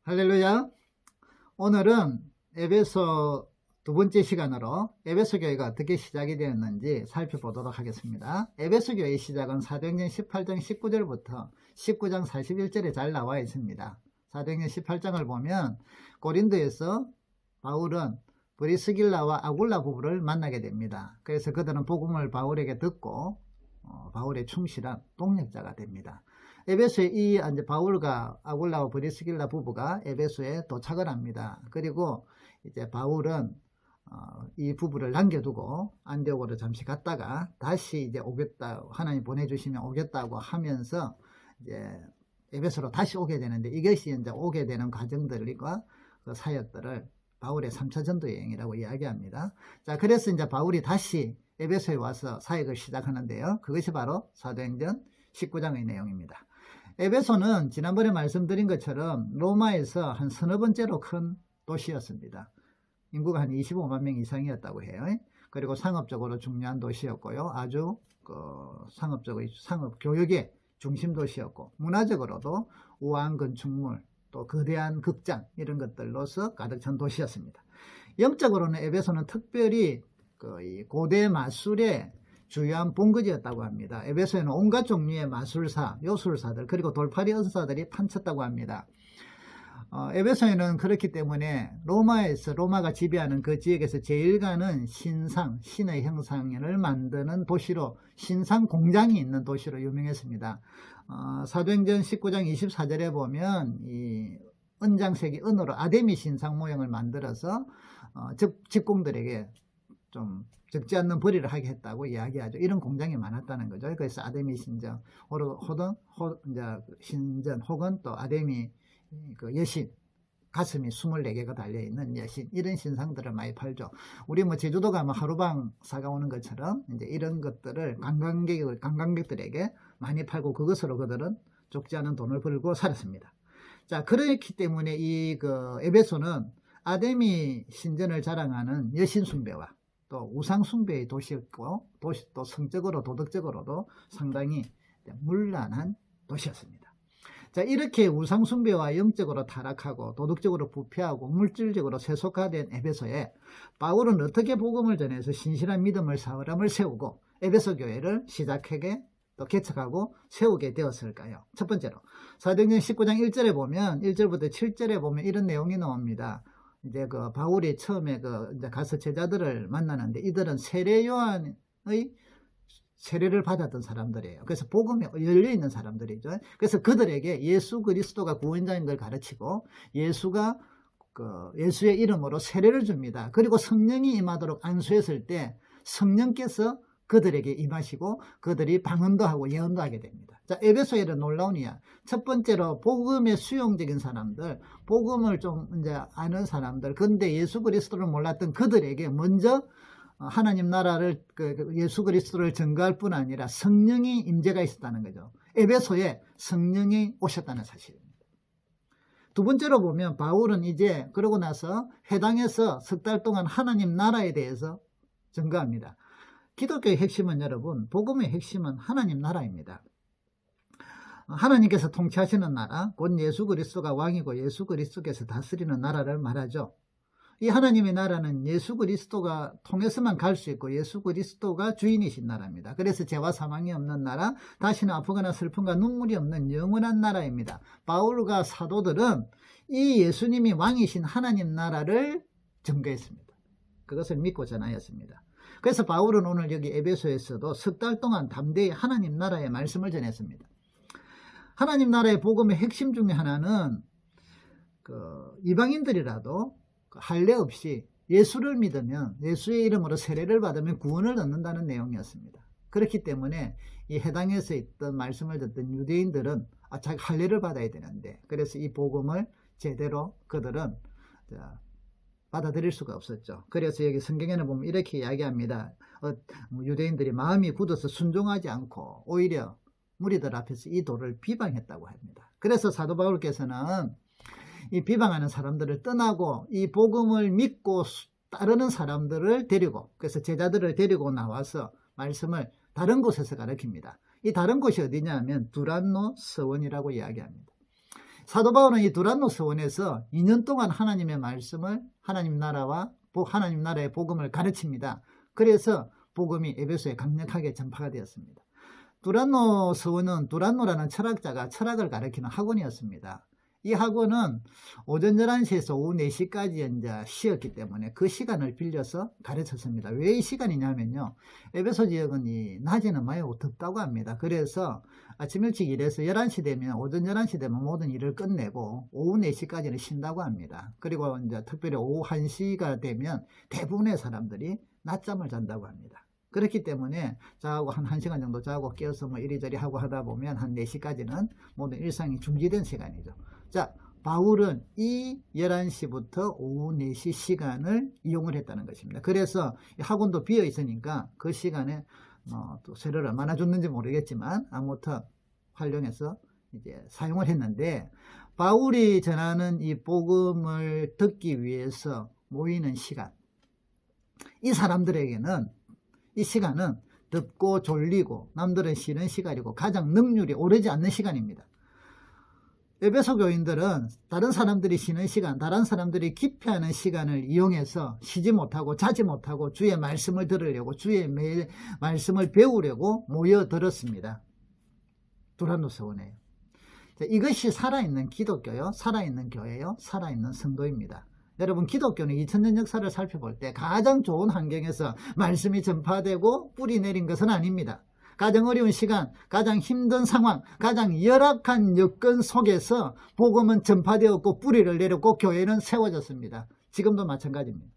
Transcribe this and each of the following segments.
할렐루야. 오늘은 에베소 두 번째 시간으로 에베소 교회가 어떻게 시작이 되었는지 살펴보도록 하겠습니다. 에베소 교회의 시작은 사도행전 18장 19절부터 19장 41절에 잘 나와 있습니다. 사도행전 18장을 보면 고린도에서 바울은 브리스길라와 아굴라 부부를 만나게 됩니다. 그래서 그들은 복음을 바울에게 듣고 바울의 충실한 동역자가 됩니다. 에베소에 이제 바울과 아굴라와 브리스길라 부부가 에베소에 도착을 합니다. 그리고 이제 바울은 이 부부를 남겨두고 안디옥으로 잠시 갔다가 다시 이제 오겠다, 하나님 보내주시면 오겠다고 하면서 이제 에베소로 다시 오게 되는데, 이것이 이제 오게 되는 과정들과 그 사역들을 바울의 3차 전도 여행이라고 이야기합니다. 자, 그래서 이제 바울이 다시 에베소에 와서 사역을 시작하는데요. 그것이 바로 사도행전 19장의 내용입니다. 에베소는 지난번에 말씀드린 것처럼 로마에서 한 서너 번째로 큰 도시였습니다. 인구가 한 25만 명 이상이었다고 해요. 그리고 상업적으로 중요한 도시였고요. 아주 상업 교역의 중심 도시였고, 문화적으로도 우아한 건축물, 또 거대한 극장, 이런 것들로서 가득 찬 도시였습니다. 영적으로는 에베소는 특별히 이 고대 마술의 주요한 본거지였다고 합니다. 에베소에는 온갖 종류의 마술사, 요술사들, 그리고 돌팔이 은사들이 판쳤다고 합니다. 에베소에는 그렇기 때문에 로마가 지배하는 그 지역에서 제일 가는 신의 형상을 만드는 도시로, 신상 공장이 있는 도시로 유명했습니다. 사도행전 19장 24절에 보면 이 은장색이 은으로 아데미 신상 모형을 만들어서 직공들에게 좀 적지 않는 벌이를 하게 했다고 이야기하죠. 이런 공장이 많았다는 거죠. 그래서 아데미 신전, 신전 혹은 또 아데미 그 여신, 가슴이 24개가 달려있는 여신, 이런 신상들을 많이 팔죠. 우리 제주도 가면 하루방 사가오는 것처럼 이제 이런 것들을 관광객들에게 많이 팔고, 그것으로 그들은 적지 않은 돈을 벌고 살았습니다. 자, 그렇기 때문에 이 에베소는 아데미 신전을 자랑하는 여신 숭배와 또 우상 숭배의 도시였고, 또 성적으로 도덕적으로도 상당히 문란한 도시였습니다. 자, 이렇게 우상 숭배와 영적으로 타락하고 도덕적으로 부패하고 물질적으로 세속화된 에베소에 바울은 어떻게 복음을 전해서 신실한 믿음을 사람을 세우고 에베소 교회를 시작하게 또 개척하고 세우게 되었을까요? 첫 번째로 사도행전 19장 1절에 보면, 1절부터 7절에 보면 이런 내용이 나옵니다. 이제 바울이 처음에 이제 가서 제자들을 만나는데, 이들은 세례 요한의 세례를 받았던 사람들이에요. 그래서 복음에 열려 있는 사람들이죠. 그래서 그들에게 예수 그리스도가 구원자인 걸 가르치고, 예수의 이름으로 세례를 줍니다. 그리고 성령이 임하도록 안수했을 때 성령께서 그들에게 임하시고 그들이 방언도 하고 예언도 하게 됩니다. 자, 에베소에는 놀라운 이야. 첫 번째로 복음의 수용적인 사람들, 복음을 좀 이제 아는 사람들, 근데 예수 그리스도를 몰랐던 그들에게 먼저 하나님 나라를, 예수 그리스도를 증거할 뿐 아니라 성령이 임재가 있었다는 거죠. 에베소에 성령이 오셨다는 사실입니다. 두 번째로 보면 바울은 이제 그러고 나서 회당에서 석 달 동안 하나님 나라에 대해서 증거합니다. 기독교의 핵심은, 여러분, 복음의 핵심은 하나님 나라입니다. 하나님께서 통치하시는 나라, 곧 예수 그리스도가 왕이고 예수 그리스도께서 다스리는 나라를 말하죠. 이 하나님의 나라는 예수 그리스도가 통해서만 갈 수 있고 예수 그리스도가 주인이신 나라입니다. 그래서 죄와 사망이 없는 나라, 다시는 아프거나 슬픔과 눈물이 없는 영원한 나라입니다. 바울과 사도들은 이 예수님이 왕이신 하나님 나라를 증거했습니다. 그것을 믿고 전하였습니다. 그래서 바울은 오늘 여기 에베소에서도 석 달 동안 담대히 하나님 나라의 말씀을 전했습니다. 하나님 나라의 복음의 핵심 중에 하나는 이방인들이라도 할례 없이 예수를 믿으면, 예수의 이름으로 세례를 받으면 구원을 얻는다는 내용이었습니다. 그렇기 때문에 이 해당에서 있던 말씀을 듣던 유대인들은 자기 할례를 받아야 되는데, 그래서 이 복음을 제대로 그들은 받아들일 수가 없었죠. 그래서 여기 성경에는 보면 이렇게 이야기합니다. 유대인들이 마음이 굳어서 순종하지 않고 오히려 무리들 앞에서 이 도를 비방했다고 합니다. 그래서 사도 바울께서는 이 비방하는 사람들을 떠나고 이 복음을 믿고 따르는 사람들을 데리고, 그래서 제자들을 데리고 나와서 말씀을 다른 곳에서 가르칩니다. 이 다른 곳이 어디냐 하면 두란노 서원이라고 이야기합니다. 사도 바울은 이 두란노 서원에서 2년 동안 하나님의 말씀을 하나님 나라의 복음을 가르칩니다. 그래서 복음이 에베소에 강력하게 전파가 되었습니다. 두란노 서원은 두란노라는 철학자가 철학을 가르치는 학원이었습니다. 이 학원은 오전 11시에서 오후 4시까지 이제 쉬었기 때문에 그 시간을 빌려서 가르쳤습니다. 왜 이 시간이냐면요, 에베소 지역은 이 낮에는 많이 덥다고 합니다. 그래서 아침 일찍 일해서 11시 되면, 오전 11시 되면 모든 일을 끝내고 오후 4시까지는 쉰다고 합니다. 그리고 이제 특별히 오후 1시가 되면 대부분의 사람들이 낮잠을 잔다고 합니다. 그렇기 때문에 자고 한 1시간 정도 자고 깨어서 뭐 이리저리 하고 하다 보면 한 4시까지는 모든 일상이 중지된 시간이죠. 자, 바울은 이 11시부터 오후 4시 시간을 이용을 했다는 것입니다. 그래서 학원도 비어 있으니까 그 시간에 또 세를 얼마나 줬는지 모르겠지만 아무튼 활용해서 이제 사용을 했는데, 바울이 전하는 이 복음을 듣기 위해서 모이는 시간, 이 사람들에게는 이 시간은 덥고 졸리고 남들은 쉬는 시간이고 가장 능률이 오르지 않는 시간입니다. 에베소 교인들은 다른 사람들이 쉬는 시간, 다른 사람들이 기피하는 시간을 이용해서 쉬지 못하고 자지 못하고 주의 말씀을 들으려고, 주의 말씀을 배우려고 모여들었습니다. 두란노 서원에요. 이것이 살아있는 기독교요, 살아있는 교회요, 살아있는 성도입니다. 여러분, 기독교는 2000년 역사를 살펴볼 때 가장 좋은 환경에서 말씀이 전파되고 뿌리 내린 것은 아닙니다. 가장 어려운 시간, 가장 힘든 상황, 가장 열악한 여건 속에서 복음은 전파되었고 뿌리를 내렸고 교회는 세워졌습니다. 지금도 마찬가지입니다.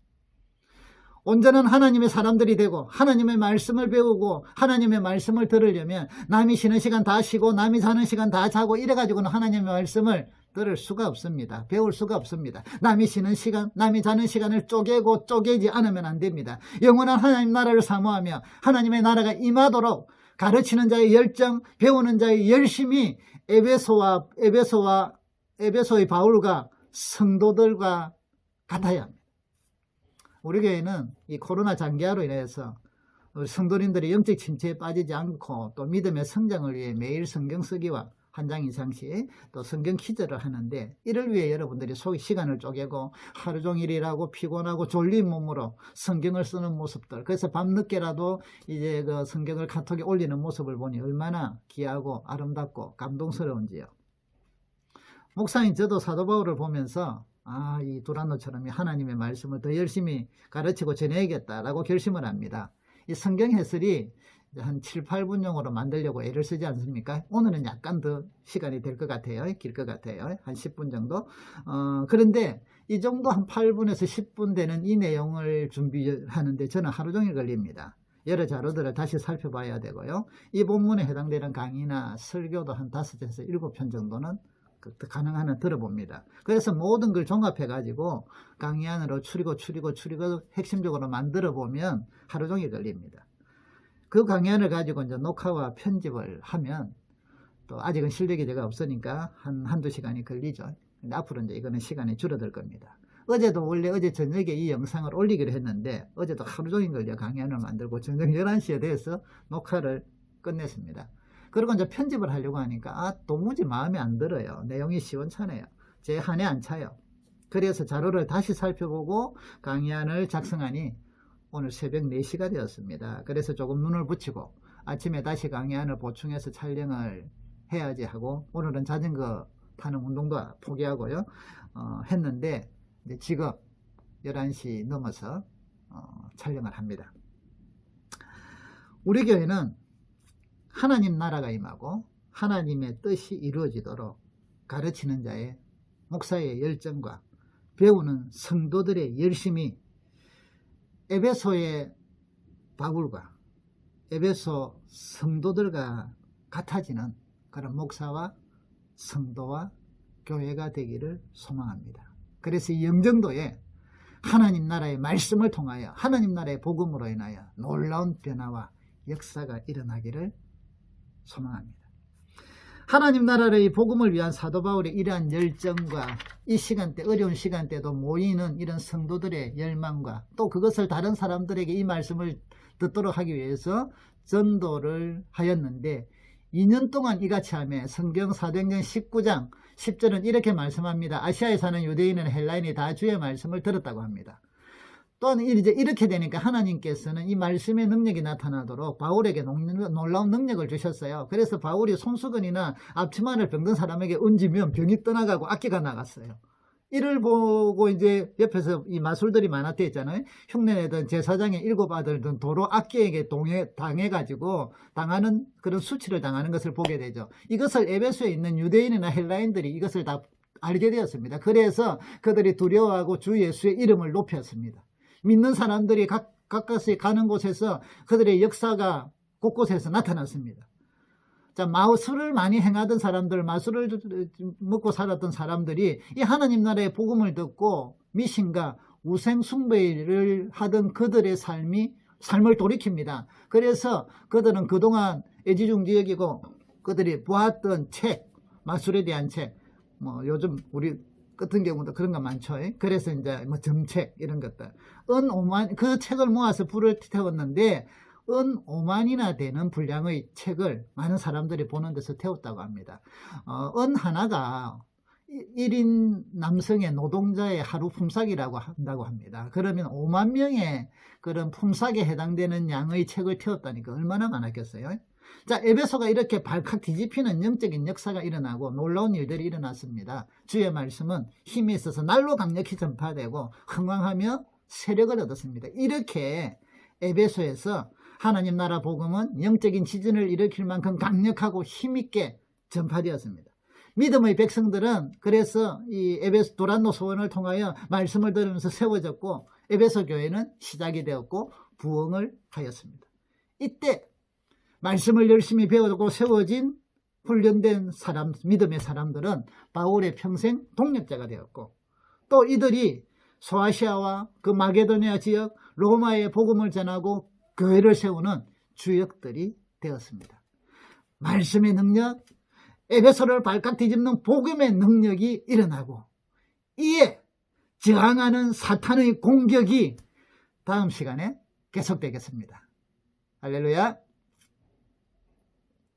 온전한 하나님의 사람들이 되고 하나님의 말씀을 배우고 하나님의 말씀을 들으려면 남이 쉬는 시간 다 쉬고 남이 자는 시간 다 자고 이래가지고는 하나님의 말씀을 들을 수가 없습니다. 배울 수가 없습니다. 남이 쉬는 시간, 남이 자는 시간을 쪼개고 쪼개지 않으면 안 됩니다. 영원한 하나님 나라를 사모하며 하나님의 나라가 임하도록 가르치는 자의 열정, 배우는 자의 열심이 에베소의 바울과 성도들과 같아야 합니다. 우리 교회는 이 코로나 장기화로 인해서 우리 성도님들이 영적 침체에 빠지지 않고 또 믿음의 성장을 위해 매일 성경 쓰기와 한 장 이상씩 또 성경 퀴즈를 하는데, 이를 위해 여러분들이 시간을 쪼개고 하루 종일 일하고 피곤하고 졸린 몸으로 성경을 쓰는 모습들, 그래서 밤늦게라도 이제 그 성경을 카톡에 올리는 모습을 보니 얼마나 귀하고 아름답고 감동스러운지요. 목사인 저도 사도 바울을 보면서 이 두란노처럼 하나님의 말씀을 더 열심히 가르치고 전해야겠다라고 결심을 합니다. 이 성경 해설이 한 7, 8분용으로 만들려고 애를 쓰지 않습니까? 오늘은 약간 더 시간이 될 것 같아요. 길 것 같아요. 한 10분 정도. 그런데 이 정도 한 8분에서 10분 되는 이 내용을 준비하는데 저는 하루 종일 걸립니다. 여러 자료들을 다시 살펴봐야 되고요. 이 본문에 해당되는 강의나 설교도 한 5에서 7편 정도는 가능한 한 들어봅니다. 그래서 모든 걸 종합해 가지고 강의 안으로 추리고 핵심적으로 만들어 보면 하루 종일 걸립니다. 그 강의안을 가지고 이제 녹화와 편집을 하면 또 아직은 실력이 제가 없으니까 한두 시간이 걸리죠. 근데 앞으로 이제 이거는 시간이 줄어들 겁니다. 어제도 원래 어제 저녁에 이 영상을 올리기로 했는데 어제도 하루 종일 걸려 강의안을 만들고 저녁 11시에 돼서 녹화를 끝냈습니다. 그리고 이제 편집을 하려고 하니까 도무지 마음에 안 들어요. 내용이 시원찮아요. 제 한에 안 차요. 그래서 자료를 다시 살펴보고 강의안을 작성하니 오늘 새벽 4시가 되었습니다. 그래서 조금 눈을 붙이고 아침에 다시 강의안을 보충해서 촬영을 해야지 하고, 오늘은 자전거 타는 운동도 포기하고요. 했는데 이제 지금 11시 넘어서 촬영을 합니다. 우리 교회는 하나님 나라가 임하고 하나님의 뜻이 이루어지도록 가르치는 자의 목사의 열정과 배우는 성도들의 열심이 에베소의 바울과 에베소 성도들과 같아지는 그런 목사와 성도와 교회가 되기를 소망합니다. 그래서 이 영정도에 하나님 나라의 말씀을 통하여 하나님 나라의 복음으로 인하여 놀라운 변화와 역사가 일어나기를 소망합니다. 하나님 나라의 복음을 위한 사도 바울의 이러한 열정과 이 시간대, 어려운 시간대도 모이는 이런 성도들의 열망과 또 그것을 다른 사람들에게 이 말씀을 듣도록 하기 위해서 전도를 하였는데, 2년 동안 이같이 하며 성경 사도행전 19장 10절은 이렇게 말씀합니다. 아시아에 사는 유대인은 헬라인이 다 주의 말씀을 들었다고 합니다. 또는 이제 이렇게 되니까 하나님께서는 이 말씀의 능력이 나타나도록 바울에게 놀라운 능력을 주셨어요. 그래서 바울이 손수건이나 앞치마를 병든 사람에게 얹으면 병이 떠나가고 악기가 나갔어요. 이를 보고 이제 옆에서 이 마술들이 많았대 있잖아요. 흉내내던 제사장의 7 아들들은 도로 악기에게 당해가지고 당하는 그런 수치를 당하는 것을 보게 되죠. 이것을 에베소에 있는 유대인이나 헬라인들이 이것을 다 알게 되었습니다. 그래서 그들이 두려워하고 주 예수의 이름을 높였습니다. 믿는 사람들이 가까이 가는 곳에서 그들의 역사가 곳곳에서 나타났습니다. 자, 마술을 많이 행하던 사람들, 마술을 먹고 살았던 사람들이 이 하나님 나라의 복음을 듣고 미신과 우생 숭배를 하던 그들의 삶을 돌이킵니다. 그래서 그들은 그동안 애지중지 여기고 그들이 보았던 책, 마술에 대한 책, 뭐 요즘 우리 같은 경우도 그런 거 많죠. 그래서 이제 뭐 점책 이런 것들, 그 책을 모아서 불을 태웠는데 5만이나 되는 분량의 책을 많은 사람들이 보는 데서 태웠다고 합니다. 하나가 1인 남성의 노동자의 하루 품삯이라고 한다고 합니다. 그러면 5만 명의 그런 품삯에 해당되는 양의 책을 태웠다니까 얼마나 많았겠어요. 자, 에베소가 이렇게 발칵 뒤집히는 영적인 역사가 일어나고 놀라운 일들이 일어났습니다. 주의 말씀은 힘이 있어서 날로 강력히 전파되고 흥왕하며 세력을 얻었습니다. 이렇게 에베소에서 하나님 나라 복음은 영적인 지진을 일으킬 만큼 강력하고 힘있게 전파되었습니다. 믿음의 백성들은 그래서 이 에베소 도란노 소원을 통하여 말씀을 들으면서 세워졌고 에베소 교회는 시작이 되었고 부흥을 하였습니다. 이때 말씀을 열심히 배우고 세워진 훈련된 사람, 믿음의 사람들은 바울의 평생 동력자가 되었고 또 이들이 소아시아와 그 마게도니아 지역 로마의 복음을 전하고 교회를 세우는 주역들이 되었습니다. 말씀의 능력, 에베소를 발칵 뒤집는 복음의 능력이 일어나고 이에 저항하는 사탄의 공격이 다음 시간에 계속되겠습니다. 할렐루야.